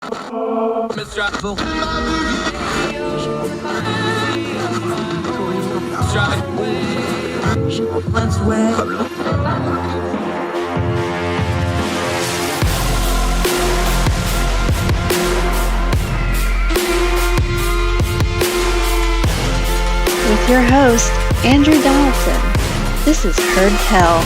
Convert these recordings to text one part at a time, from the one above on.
With your host, Andrew Donaldson. This is Heard Tell.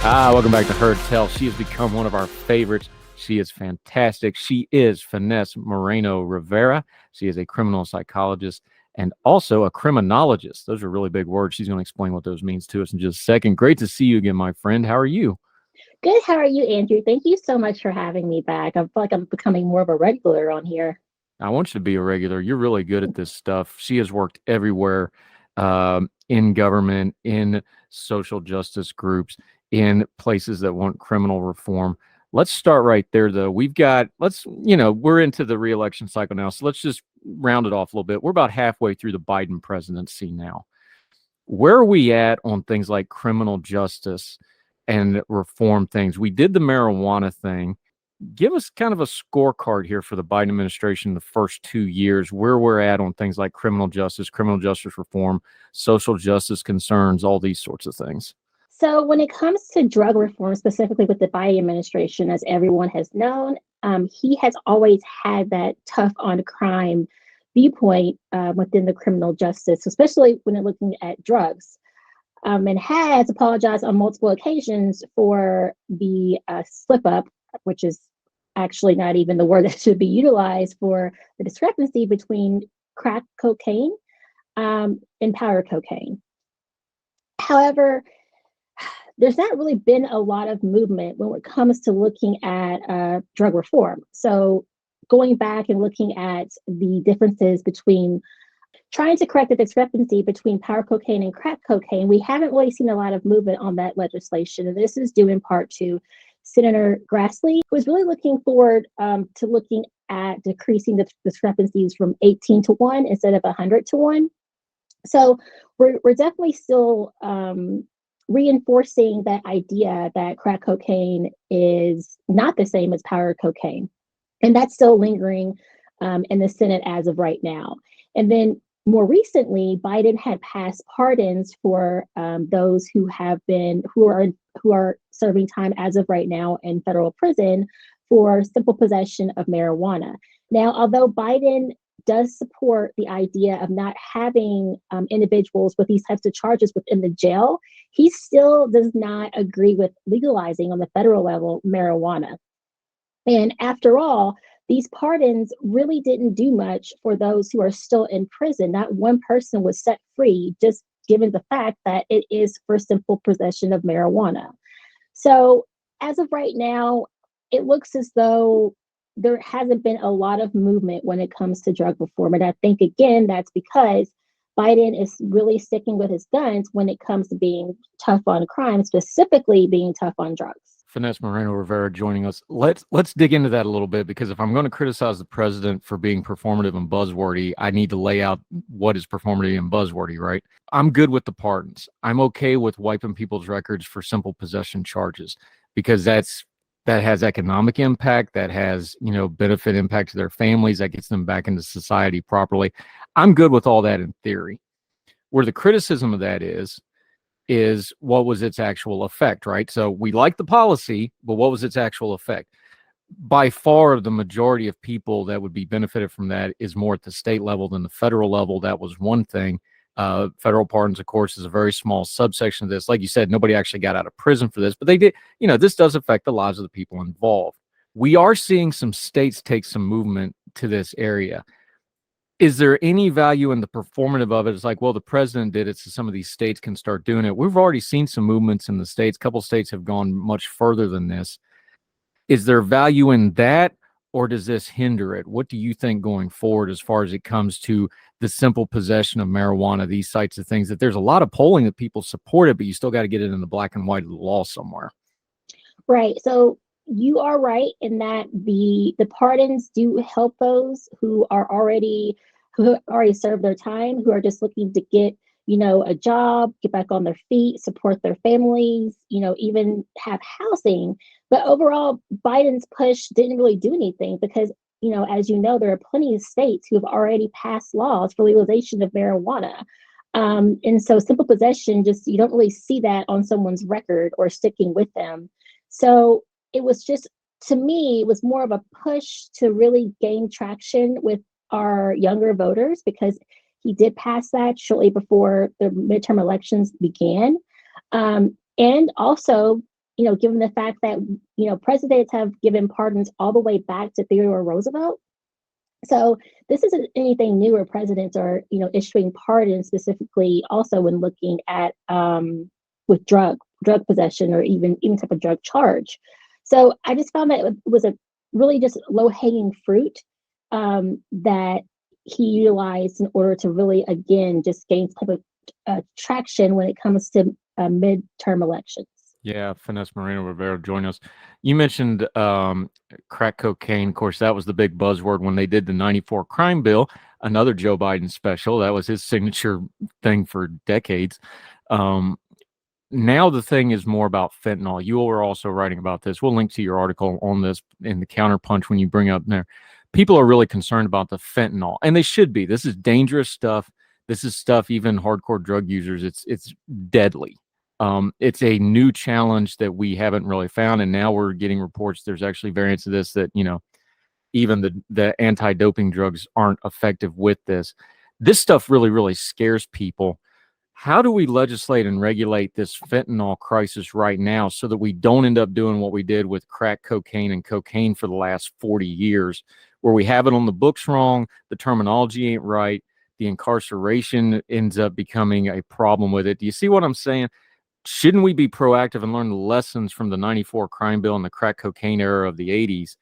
Welcome back to Heard Tell. She has become one of our favorites. She is fantastic. She is Finesse Moreno-Rivera. She is a criminal psychologist and also a criminologist. Those are really big words. She's going to explain what those means to us in just a second. Great to see you again, my friend. How are you? Good. How are you, Andrew? Thank you so much for having me back. I feel like I'm becoming more of a regular on here. I want you to be a regular. You're really good at this stuff. She has worked everywhere, in government, in social justice groups, in places that want criminal reform. Let's start right there, though. We're into the re-election cycle now, so let's just round it off a little bit. We're about halfway through the Biden presidency now. Where are we at on things like criminal justice and reform things? We did the marijuana thing. Give us kind of a scorecard here for the Biden administration in the first 2 years, where we're at on things like criminal justice reform, social justice concerns, all these sorts of things. So when it comes to drug reform, specifically with the Biden administration, as everyone has known, he has always had that tough on crime viewpoint within the criminal justice, especially when they're looking at drugs, and has apologized on multiple occasions for the slip up, which is actually not even the word that should be utilized, for the discrepancy between crack cocaine and powder cocaine. However, there's not really been a lot of movement when it comes to looking at drug reform. So going back and looking at the differences between trying to correct the discrepancy between powder cocaine and crack cocaine, we haven't really seen a lot of movement on that legislation. And this is due in part to Senator Grassley, who is really looking forward to looking at decreasing the discrepancies from 18 to 1 instead of 100 to 1. So we're definitely still reinforcing that idea that crack cocaine is not the same as powder cocaine. And that's still lingering in the Senate as of right now. And then more recently, Biden had passed pardons for those who are serving time as of right now in federal prison for simple possession of marijuana. Now, although Biden does support the idea of not having individuals with these types of charges within the jail, he still does not agree with legalizing on the federal level marijuana. And after all, these pardons really didn't do much for those who are still in prison. Not one person was set free, just given the fact that it is for simple possession of marijuana. So as of right now, it looks as though there hasn't been a lot of movement when it comes to drug reform. And I think, again, that's because Biden is really sticking with his guns when it comes to being tough on crime, specifically being tough on drugs. Finesse Moreno-Rivera joining us. Let's dig into that a little bit, because if I'm going to criticize the president for being performative and buzzwordy, I need to lay out what is performative and buzzwordy, right? I'm good with the pardons. I'm okay with wiping people's records for simple possession charges, because that has economic impact, that has, benefit impact to their families, that gets them back into society properly. I'm good with all that in theory. Where the criticism of that is what was its actual effect, right? So we like the policy, but what was its actual effect? By far, the majority of people that would be benefited from that is more at the state level than the federal level. That was one thing. Federal pardons, of course, is a very small subsection of this. Like you said, nobody actually got out of prison for this, but they did. This does affect the lives of the people involved. We are seeing some states take some movement to this area. Is there any value in the performative of it? It's like, well, the president did it, so some of these states can start doing it. We've already seen some movements in the states. A couple states have gone much further than this. Is there value in that, or does this hinder it? What do you think going forward as far as it comes to the simple possession of marijuana, these types of things, that there's a lot of polling that people support it, but you still got to get it in the black and white of the law somewhere? Right. So you are right in that the pardons do help those who already served their time, who are just looking to get a job, get back on their feet, support their families, even have housing. But overall, Biden's push didn't really do anything because, as you know, there are plenty of states who have already passed laws for legalization of marijuana. And so simple possession, just you don't really see that on someone's record or sticking with them. So it was just, to me, it was more of a push to really gain traction with our younger voters because he did pass that shortly before the midterm elections began. And also, given the fact that, presidents have given pardons all the way back to Theodore Roosevelt. So this isn't anything new where presidents are, issuing pardons specifically also when looking at with drug possession or even type of drug charge. So I just found that it was a really just low hanging fruit that he utilized in order to really, again, just gain type of traction when it comes to midterm elections. Yeah, Finesse Moreno-Rivera, join us. You mentioned crack cocaine. Of course, that was the big buzzword when they did the 94 crime bill, another Joe Biden special. That was his signature thing for decades. Now the thing is more about fentanyl. You were also writing about this. We'll link to your article on this in the Counterpunch when you bring up there. People are really concerned about the fentanyl, and they should be. This is dangerous stuff. This is stuff even hardcore drug users. It's deadly. It's a new challenge that we haven't really found, and now we're getting reports there's actually variants of this that even the anti-doping drugs aren't effective with this. This stuff really scares people. How do we legislate and regulate this fentanyl crisis right now so that we don't end up doing what we did with crack cocaine and cocaine for the last 40 years, where we have it on the books wrong, the terminology ain't right, the incarceration ends up becoming a problem with it? Do you see what I'm saying? Shouldn't we be proactive and learn the lessons from the 94 crime bill and the crack cocaine era of the 80s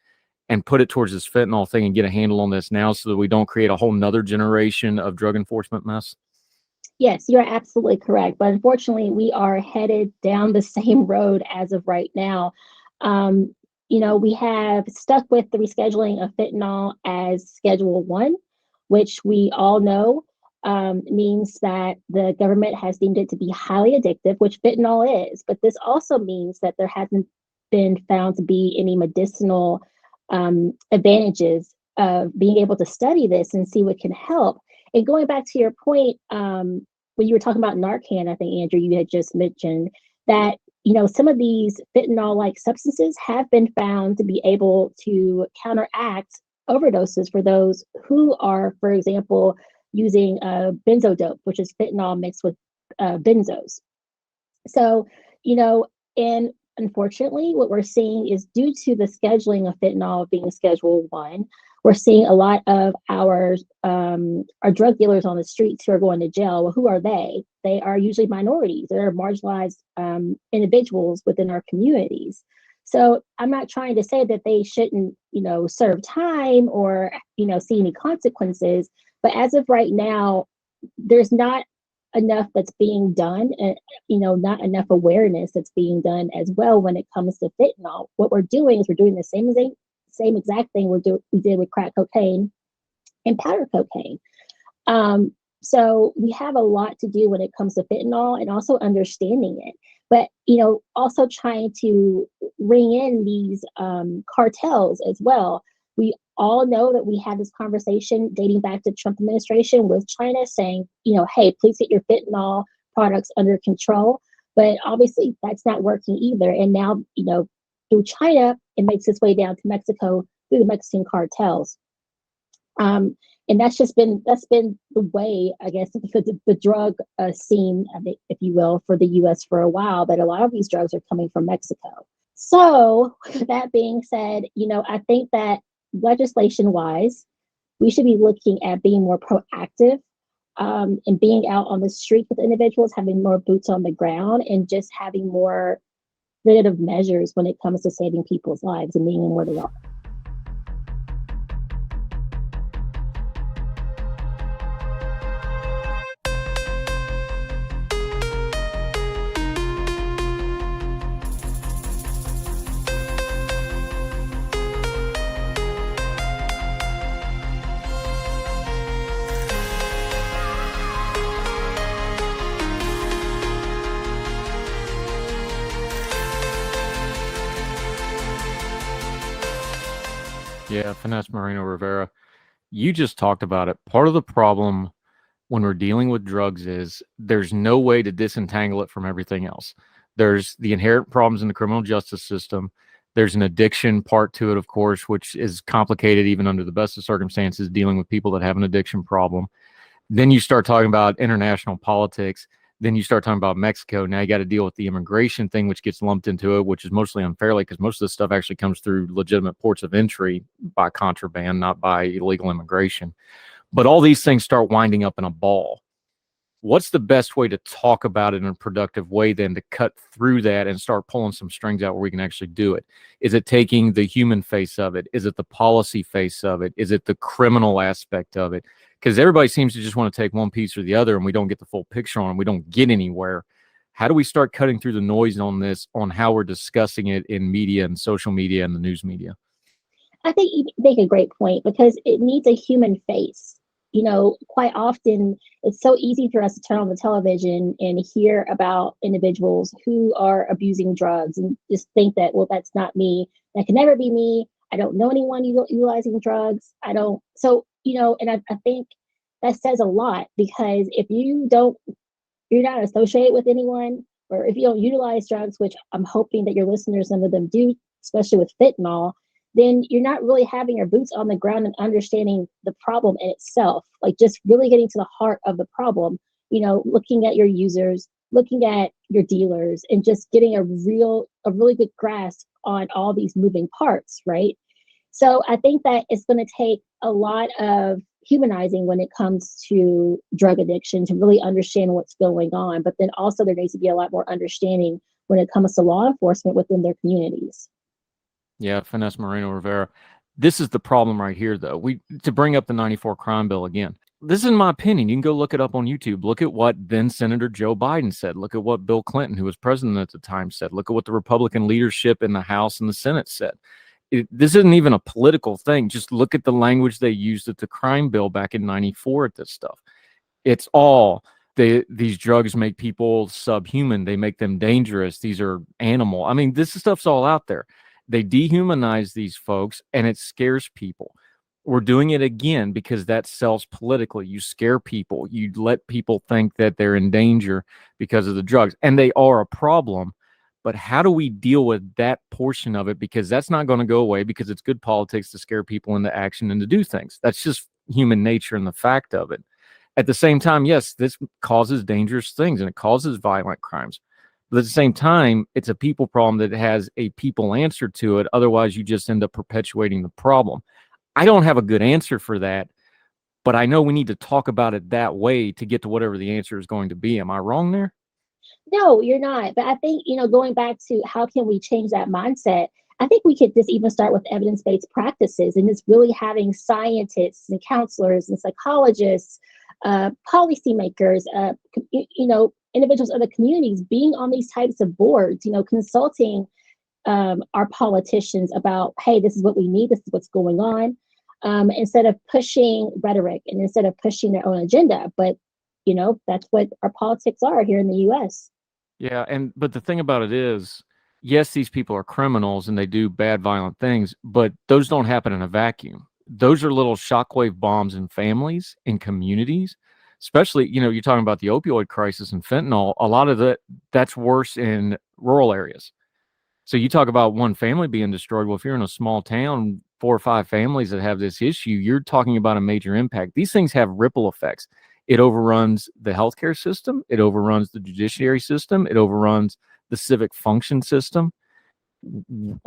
and put it towards this fentanyl thing and get a handle on this now so that we don't create a whole nother generation of drug enforcement mess? Yes, you're absolutely correct. But unfortunately, we are headed down the same road as of right now. We have stuck with the rescheduling of fentanyl as Schedule 1, which we all know means that the government has deemed it to be highly addictive, which fentanyl is. But this also means that there hasn't been found to be any medicinal advantages of being able to study this and see what can help. And going back to your point, when you were talking about Narcan, I think, Andrew, you had just mentioned that, some of these fentanyl-like substances have been found to be able to counteract overdoses for those who are, for example, using benzodope, which is fentanyl mixed with benzos. So, and unfortunately, what we're seeing is due to the scheduling of fentanyl being Schedule 1, we're seeing a lot of our drug dealers on the streets who are going to jail. Well, who are they? They are usually minorities. They're marginalized individuals within our communities. So I'm not trying to say that they shouldn't, serve time or, see any consequences. But as of right now, there's not enough that's being done and, not enough awareness that's being done as well when it comes to fentanyl. What we're doing is we're doing the same exact thing we did with crack cocaine and powder cocaine. So we have a lot to do when it comes to fentanyl and also understanding it. But, also trying to ring in these cartels as well. We all know that we had this conversation dating back to Trump administration with China saying, hey, please get your fentanyl products under control. But obviously that's not working either. And now, through China, it makes its way down to Mexico through the Mexican cartels. And that's been the way, I guess, the drug scene, if you will, for the U.S. for a while, that a lot of these drugs are coming from Mexico. So that being said, I think that legislation-wise, we should be looking at being more proactive and being out on the street with individuals, having more boots on the ground, and just having more preventative measures when it comes to saving people's lives and being where they are. Yeah, Finesse Moreno-Rivera. You just talked about it. Part of the problem when we're dealing with drugs is there's no way to disentangle it from everything else. There's the inherent problems in the criminal justice system. There's an addiction part to it, of course, which is complicated even under the best of circumstances, dealing with people that have an addiction problem. Then you start talking about international politics. Then you start talking about Mexico. Now you got to deal with the immigration thing, which gets lumped into it, which is mostly unfairly because most of this stuff actually comes through legitimate ports of entry by contraband, not by illegal immigration. But all these things start winding up in a ball. What's the best way to talk about it in a productive way then to cut through that and start pulling some strings out where we can actually do it? Is it taking the human face of it? Is it the policy face of it? Is it the criminal aspect of it? Because everybody seems to just want to take one piece or the other and we don't get the full picture on it. We don't get anywhere. How do we start cutting through the noise on this, on how we're discussing it in media and social media and the news media? I think you make a great point because it needs a human face. Quite often it's so easy for us to turn on the television and hear about individuals who are abusing drugs and just think that, well, that's not me. That can never be me. I don't know anyone utilizing drugs. I don't. So, and I think that says a lot because if you're not associated with anyone, or if you don't utilize drugs, which I'm hoping that your listeners, some of them do, especially with fentanyl, then you're not really having your boots on the ground and understanding the problem in itself. Like just really getting to the heart of the problem, looking at your users, looking at your dealers, and just getting a really good grasp on all these moving parts, right? So I think that it's going to take a lot of humanizing when it comes to drug addiction to really understand what's going on. But then also there needs to be a lot more understanding when it comes to law enforcement within their communities. Yeah, Finesse Moreno-Rivera. This is the problem right here, though. To bring up the 94 crime bill again. This is my opinion. You can go look it up on YouTube. Look at what then Senator Joe Biden said. Look at what Bill Clinton, who was president at the time, said. Look at what the Republican leadership in the House and the Senate said. This isn't even a political thing. Just look at the language they used at the crime bill back in 94 at this stuff. It's all these drugs make people subhuman. They make them dangerous. These are animal. I mean, this stuff's all out there. They dehumanize these folks and it scares people. We're doing it again because that sells politically. You scare people. You let people think that they're in danger because of the drugs, and they are a problem. But how do we deal with that portion of it? Because that's not going to go away because it's good politics to scare people into action and to do things. That's just human nature and the fact of it. At the same time, yes, this causes dangerous things and it causes violent crimes. But at the same time, it's a people problem that has a people answer to it. Otherwise, you just end up perpetuating the problem. I don't have a good answer for that, but I know we need to talk about it that way to get to whatever the answer is going to be. Am I wrong there? No, you're not. But I think, going back to how can we change that mindset, I think we could just even start with evidence-based practices and just really having scientists and counselors and psychologists, policymakers, individuals of the communities being on these types of boards, consulting our politicians about, hey, this is what we need, this is what's going on, instead of pushing rhetoric and instead of pushing their own agenda. But, that's what our politics are here in the U.S. Yeah, but the thing about it is, yes, these people are criminals and they do bad, violent things, but those don't happen in a vacuum. Those are little shockwave bombs in families, in communities, especially, you're talking about the opioid crisis and fentanyl. A lot of that's worse in rural areas. So you talk about one family being destroyed. Well, if you're in a small town, 4 or 5 families that have this issue, you're talking about a major impact. These things have ripple effects. It overruns the healthcare system. It overruns the judiciary system. It overruns the civic function system.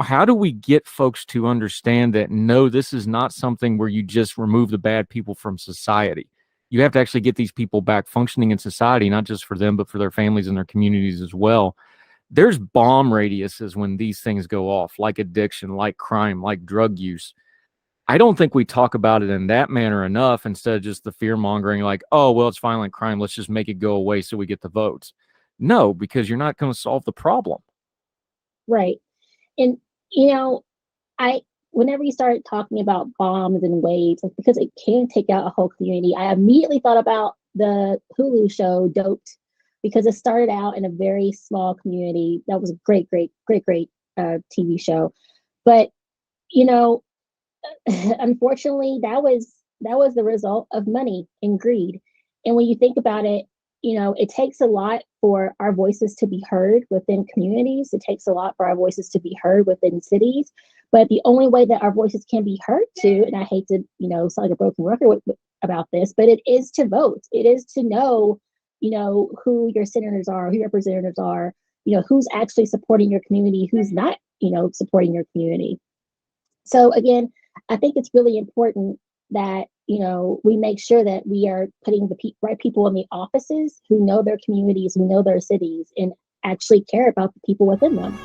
How do we get folks to understand that, no, this is not something where you just remove the bad people from society? You have to actually get these people back functioning in society, not just for them, but for their families and their communities as well. There's bomb radiuses when these things go off, like addiction, like crime, like drug use. I don't think we talk about it in that manner enough instead of just the fear mongering, like, oh, well, it's violent crime. Let's just make it go away so we get the votes. No, because you're not going to solve the problem. Right. And, I whenever you started talking about bombs and waves, like, because it can take out a whole community, I immediately thought about the Hulu show Doped, because it started out in a very small community. That was a great TV show. But, unfortunately, that was the result of money and greed. And when you think about it, it takes a lot for our voices to be heard within communities. It takes a lot for our voices to be heard within cities. But the only way that our voices can be heard too, and I hate to, sound like a broken record about this, but it is to vote. It is to know, who your senators are, who your representatives are, who's actually supporting your community, who's not, supporting your community. So again, I think it's really important that we make sure that we are putting the right people in the offices who know their communities, who know their cities, and actually care about the people within them.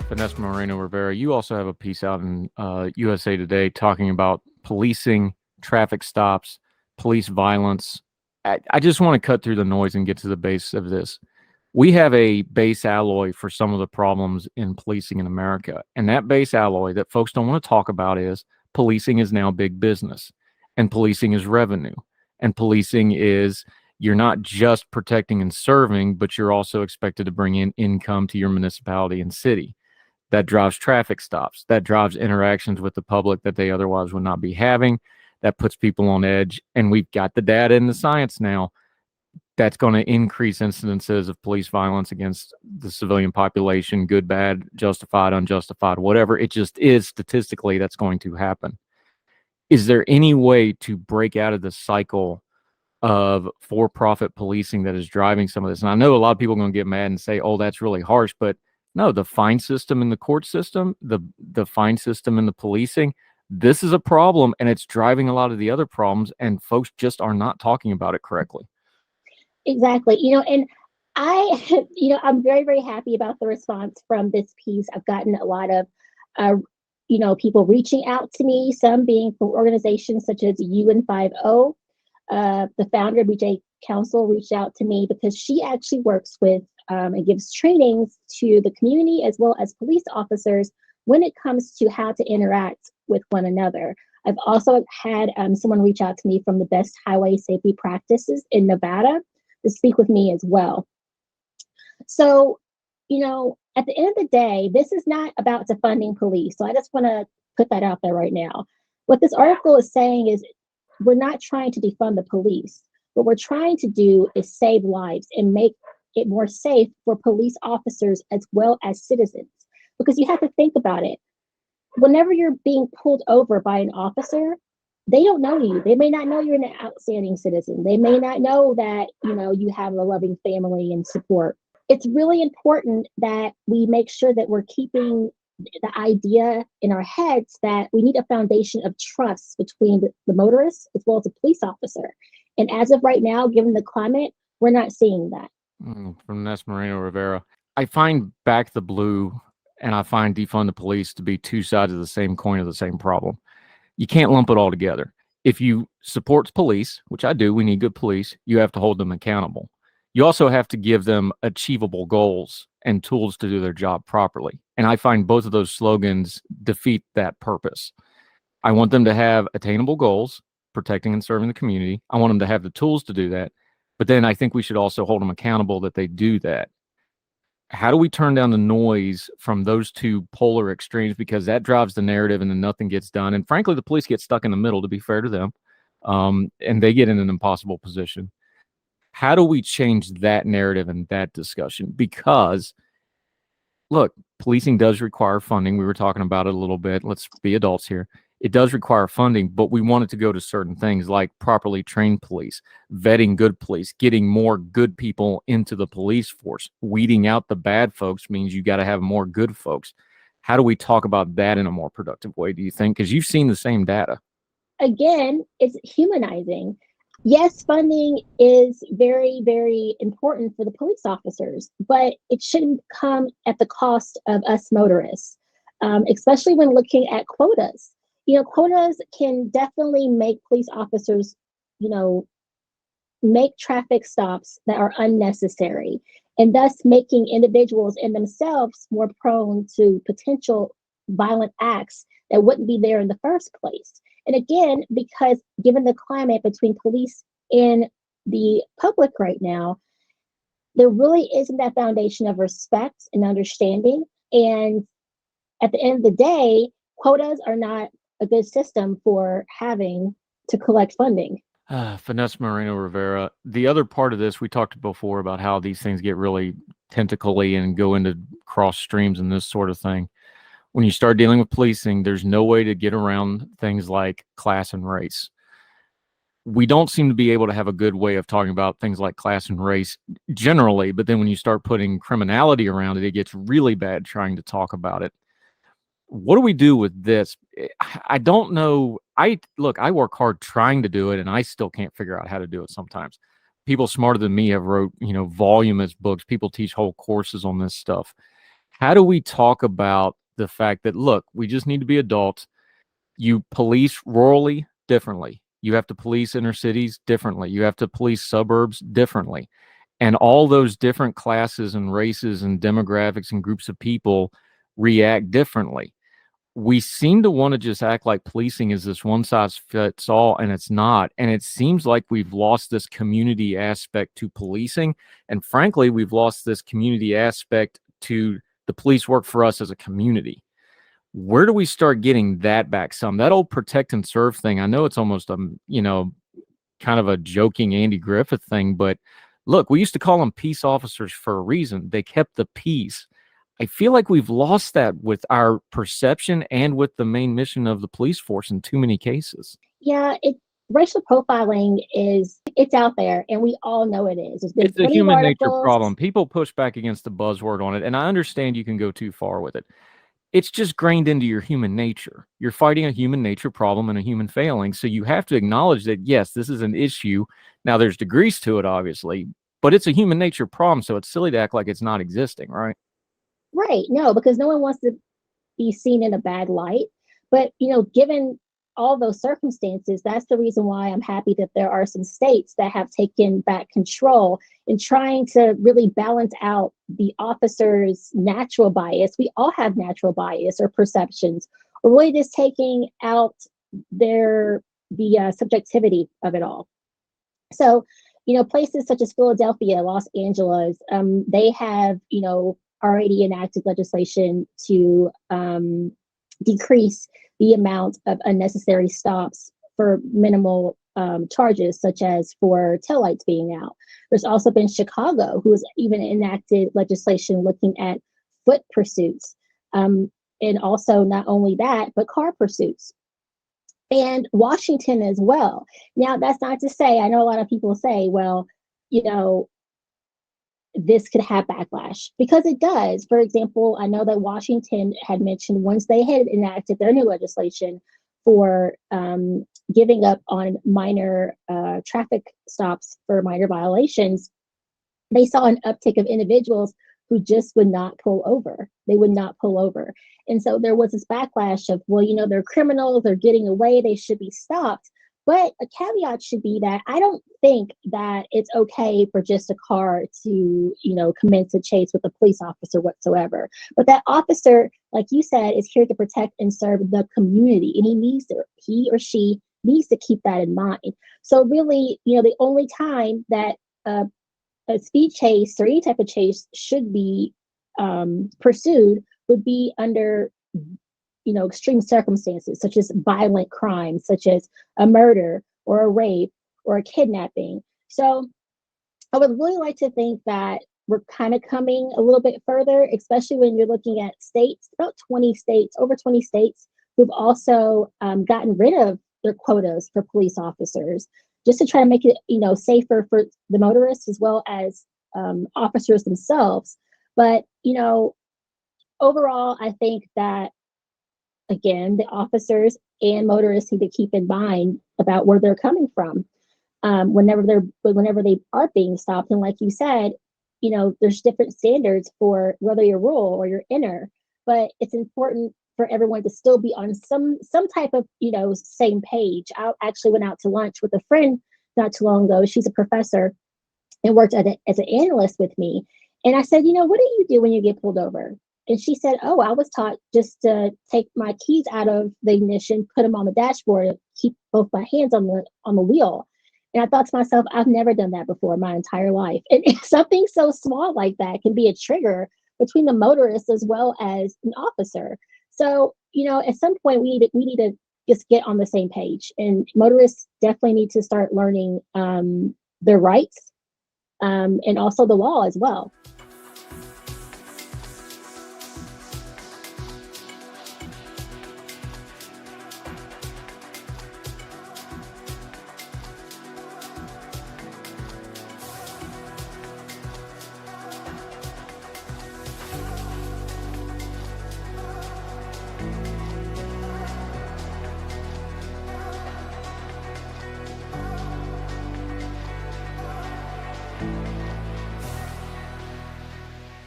Finesse Moreno-Rivera, you also have a piece out in USA Today talking about policing, traffic stops, police violence. I just want to cut through the noise and get to the base of this. We have a base alloy for some of the problems in policing in America. And that base alloy that folks don't want to talk about is policing is now big business, and policing is revenue. And policing is you're not just protecting and serving, but you're also expected to bring in income to your municipality and city. That drives traffic stops. That drives interactions with the public that they otherwise would not be having. That puts people on edge. And we've got the data and the science now that's going to increase incidences of police violence against the civilian population, good, bad, justified, unjustified, whatever. It just is statistically that's going to happen. Is there any way to break out of the cycle of for-profit policing that is driving some of this? And I know a lot of people are going to get mad and say, oh, that's really harsh, but no, the fine system in the court system, the fine system in the policing, this is a problem, and it's driving a lot of the other problems, and folks just are not talking about it correctly. Exactly. And I, I'm very, very happy about the response from this piece. I've gotten a lot of, people reaching out to me, some being from organizations such as UN50. The founder of BJ Council reached out to me because she actually works with and gives trainings to the community as well as police officers when it comes to how to interact with one another. I've also had someone reach out to me from the best highway safety practices in Nevada to speak with me as well. So, at the end of the day, this is not about defunding police. So I just want to put that out there right now. What this article is saying is we're not trying to defund the police. What we're trying to do is save lives and make it more safe for police officers as well as citizens. Because you have to think about it. Whenever you're being pulled over by an officer, they don't know you. They may not know you're an outstanding citizen. They may not know that, you have a loving family and support. It's really important that we make sure that we're keeping the idea in our heads that we need a foundation of trust between the motorist as well as the police officer. And as of right now, given the climate, we're not seeing that. From Finesse Moreno-Rivera, I find back the blue and I find defund the police to be two sides of the same coin of the same problem. You can't lump it all together. If you support police, which I do, we need good police, you have to hold them accountable. You also have to give them achievable goals and tools to do their job properly. And I find both of those slogans defeat that purpose. I want them to have attainable goals, protecting and serving the community. I want them to have the tools to do that. But then I think we should also hold them accountable that they do that. How do we turn down the noise from those two polar extremes? Because that drives the narrative and then nothing gets done. And frankly, the police get stuck in the middle, to be fair to them. And they get in an impossible position. How do we change that narrative and that discussion? Because, look, policing does require funding. We were talking about it a little bit. Let's be adults here. It does require funding, but we want it to go to certain things like properly trained police, vetting good police, getting more good people into the police force. Weeding out the bad folks means you got to have more good folks. How do we talk about that in a more productive way, do you think? Because you've seen the same data. Again, it's humanizing. Yes, funding is very, very important for the police officers, but it shouldn't come at the cost of us motorists, especially when looking at quotas. quotas can definitely make police officers, you know, make traffic stops that are unnecessary, and thus making individuals in themselves more prone to potential violent acts that wouldn't be there in the first place. And again, because given the climate between police and the public right now, there really isn't that foundation of respect and understanding. And at the end of the day, quotas are not a good system for having to collect funding. Finesse Moreno-Rivera. The other part of this, we talked before about how these things get really tentacly and go into cross streams and this sort of thing. When you start dealing with policing, there's no way to get around things like class and race. We don't seem to be able to have a good way of talking about things like class and race generally, but then when you start putting criminality around it, it gets really bad trying to talk about it. What do we do with this? I don't know. I work hard trying to do it, and I still can't figure out how to do it sometimes. People smarter than me have wrote, voluminous books. People teach whole courses on this stuff. How do we talk about the fact that, look, we just need to be adults? You police rurally differently. You have to police inner cities differently. You have to police suburbs differently. And all those different classes and races and demographics and groups of people react differently. We seem to want to just act like policing is this one size fits all, and it's not. And it seems like we've lost this community aspect to policing. And frankly, we've lost this community aspect to the police work for us as a community. Where do we start getting that back some? That old protect and serve thing, I know it's almost kind of a joking Andy Griffith thing, but look, we used to call them peace officers for a reason. They kept the peace. I feel like we've lost that with our perception and with the main mission of the police force in too many cases. Yeah, racial profiling it's out there, and we all know it is. It's a human nature problem. People push back against the buzzword on it, and I understand you can go too far with it. It's just grained into your human nature. You're fighting a human nature problem and a human failing, so you have to acknowledge that, yes, this is an issue. Now, there's degrees to it, obviously, but it's a human nature problem, so it's silly to act like it's not existing, right? Right. No, because no one wants to be seen in a bad light. But, given all those circumstances, that's the reason why I'm happy that there are some states that have taken back control in trying to really balance out the officer's natural bias. We all have natural bias or perceptions, or really just taking out the subjectivity of it all. So, places such as Philadelphia, Los Angeles, they have, already enacted legislation to decrease the amount of unnecessary stops for minimal charges, such as for taillights being out. There's also been Chicago, who has even enacted legislation looking at foot pursuits. And also not only that, but car pursuits. And Washington as well. Now, that's not to say, I know a lot of people say, well, this could have backlash, because it does. For example, I know that Washington had mentioned once they had enacted their new legislation for giving up on minor traffic stops for minor violations, they saw an uptick of individuals who just would not pull over. They would not pull over. And so there was this backlash of, well, they're criminals, they're getting away, they should be stopped. But a caveat should be that I don't think that it's okay for just a car to, commence a chase with a police officer whatsoever. But that officer, like you said, is here to protect and serve the community, and he or she needs to keep that in mind. So really, the only time that a speed chase or any type of chase should be pursued would be under extreme circumstances, such as violent crimes, such as a murder or a rape or a kidnapping. So I would really like to think that we're kind of coming a little bit further, especially when you're looking at states, about 20 states, over 20 states, who've also gotten rid of their quotas for police officers, just to try to make it, safer for the motorists as well as officers themselves. But, overall, I think that, again, the officers and motorists need to keep in mind about where they're coming from whenever they are being stopped. And like you said, there's different standards for whether you're rural or you're inner. but it's important for everyone to still be on some type of, same page. I actually went out to lunch with a friend not too long ago. She's a professor and worked as an analyst with me. And I said, what do you do when you get pulled over? And she said, oh, I was taught just to take my keys out of the ignition, put them on the dashboard, and keep both my hands on the wheel. And I thought to myself, I've never done that before in my entire life. And something so small like that can be a trigger between the motorist as well as an officer. So, at some point we need to just get on the same page. And motorists definitely need to start learning their rights and also the law as well.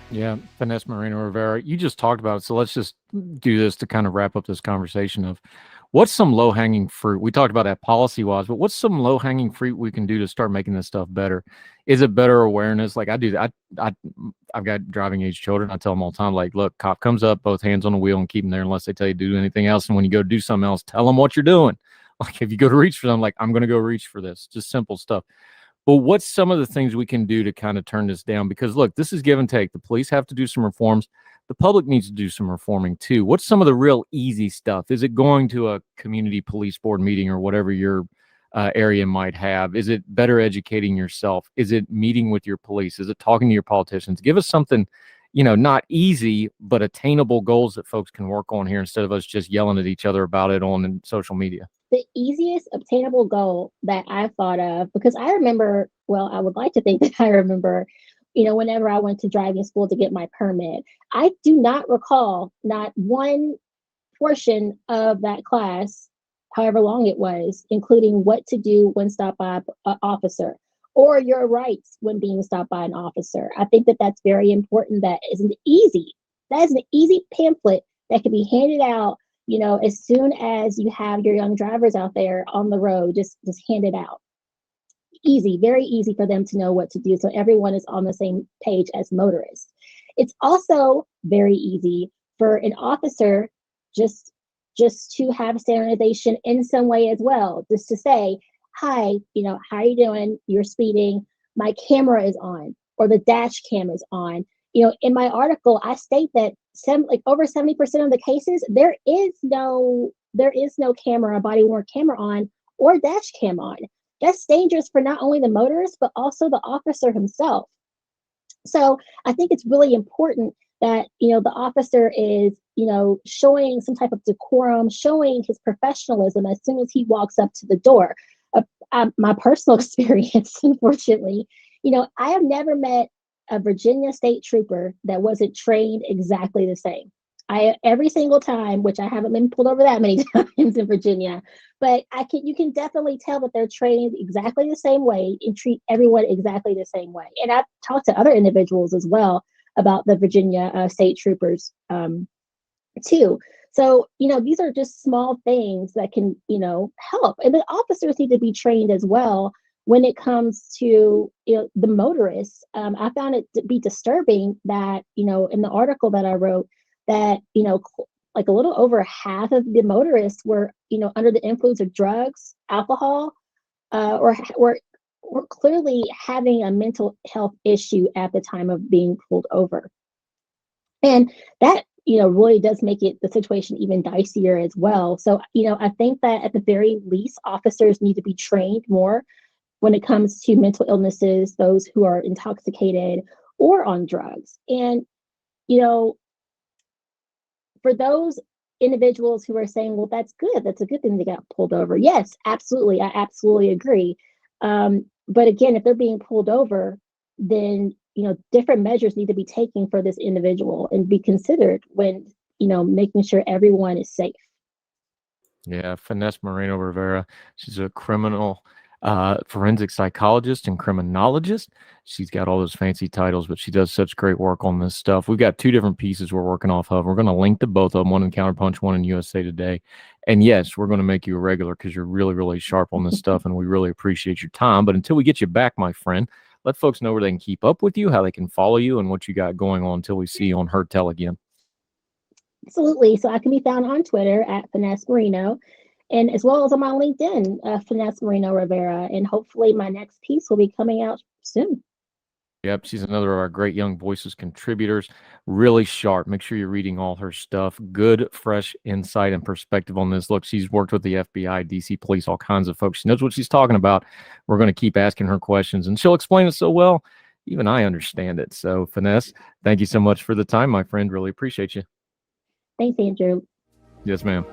Yeah, Finesse Moreno-Rivera, you just talked about it. So let's just do this to kind of wrap up this conversation of what's some low-hanging fruit. We talked about that policy-wise, but what's some low-hanging fruit we can do to start making this stuff better? Is it better awareness? Like I do, I've got driving age children. I tell them all the time, like, look, cop comes up, both hands on the wheel and keep them there unless they tell you to do anything else. And when you go do something else, tell them what you're doing. Like if you go to reach for them, like I'm going to go reach for this, just simple stuff. But what's some of the things we can do to kind of turn this down? Because look, this is give and take. The police have to do some reforms. The public needs to do some reforming too. What's some of the real easy stuff? Is it going to a community police board meeting or whatever your area might have? Is it better educating yourself? Is it meeting with your police? Is it talking to your politicians? Give us something, not easy, but attainable goals that folks can work on here instead of us just yelling at each other about it on social media. The easiest obtainable goal that I've thought of, because I remember, well, I would like to think that I remember, whenever I went to driving school to get my permit, I do not recall not one portion of that class, however long it was, including what to do when stopped by an officer or your rights when being stopped by an officer. I think that that's very important. That is an easy pamphlet that can be handed out, as soon as you have your young drivers out there on the road, just hand it out. Easy, very easy for them to know what to do. So everyone is on the same page as motorists. It's also very easy for an officer just to have standardization in some way as well. Just to say, hi, how are you doing? You're speeding. My camera is on, or the dash cam is on. In my article, I state that over 70% of the cases, there is no camera, body worn camera on, or dash cam on. That's dangerous for not only the motorist, but also the officer himself. So I think it's really important that, the officer is, showing some type of decorum, showing his professionalism as soon as he walks up to the door. My personal experience, unfortunately, I have never met a Virginia state trooper that wasn't trained exactly the same. Every single time, which I haven't been pulled over that many times in Virginia, but you can definitely tell that they're trained exactly the same way and treat everyone exactly the same way. And I've talked to other individuals as well about the Virginia state troopers too. So, these are just small things that can, help. And the officers need to be trained as well when it comes to the motorists. I found it to be disturbing that, in the article that I wrote, that, like a little over half of the motorists were, under the influence of drugs, alcohol, or were clearly having a mental health issue at the time of being pulled over. And that, really does make the situation even dicier as well. So, I think that at the very least, officers need to be trained more when it comes to mental illnesses, those who are intoxicated or on drugs. And, for those individuals who are saying, well, that's good, that's a good thing they got pulled over. Yes, absolutely. I absolutely agree. But again, if they're being pulled over, then, different measures need to be taken for this individual and be considered when, making sure everyone is safe. Yeah, Finesse Moreno-Rivera. She's a criminal forensic psychologist and criminologist. She's got all those fancy titles, but she does such great work on this stuff. We've got two different pieces we're working off of. We're going to link to both of them, one in Counterpunch, one in USA Today. And yes, we're going to make you a regular because you're really, really sharp on this stuff, and we really appreciate your time. But until we get you back, my friend, let folks know where they can keep up with you, how they can follow you, and what you got going on until we see you on Heard Tell again. Absolutely. So I can be found on Twitter at Finesse Moreno, and as well as on my LinkedIn, Finesse Moreno-Rivera. And hopefully my next piece will be coming out soon. Yep, she's another of our great Young Voices contributors. Really sharp. Make sure you're reading all her stuff. Good, fresh insight and perspective on this. Look, she's worked with the FBI, DC police, all kinds of folks. She knows what she's talking about. We're going to keep asking her questions, and she'll explain it so well, even I understand it. So, Finesse, thank you so much for the time, my friend. Really appreciate you. Thanks, Andrew. Yes, ma'am.